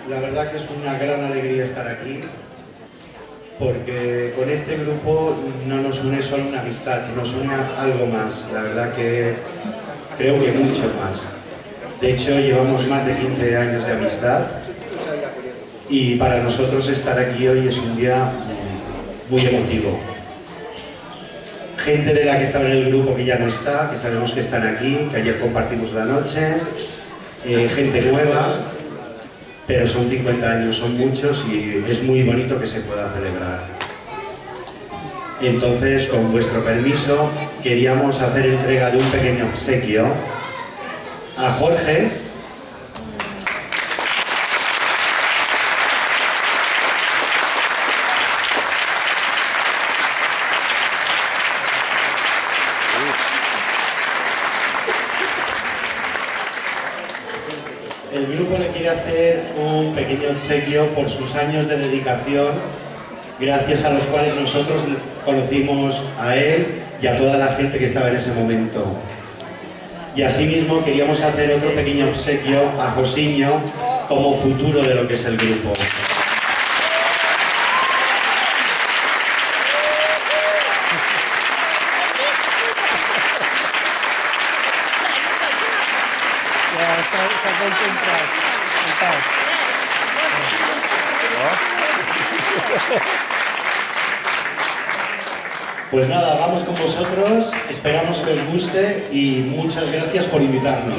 La verdad que es una gran alegría estar aquí, porque con este grupo no nos une solo una amistad, nos une algo más. La verdad que creo que mucho más. De hecho, llevamos más de 15 años de amistad y para nosotros estar aquí hoy es un día muy emotivo. Gente de la que estaba en el grupo que ya no está, que sabemos que están aquí, que ayer compartimos la noche, gente nueva, pero son 50 años, son muchos y es muy bonito que se pueda celebrar. Entonces, con vuestro permiso, queríamos hacer entrega de un pequeño obsequio a Jorge. El grupo le quiere hacer un pequeño obsequio por sus años de dedicación, gracias a los cuales nosotros conocimos a él y a toda la gente que estaba en ese momento. Y asimismo queríamos hacer otro pequeño obsequio a Josiño como futuro de lo que es el grupo. Pues nada, vamos con vosotros, esperamos que os guste y muchas gracias por invitarnos.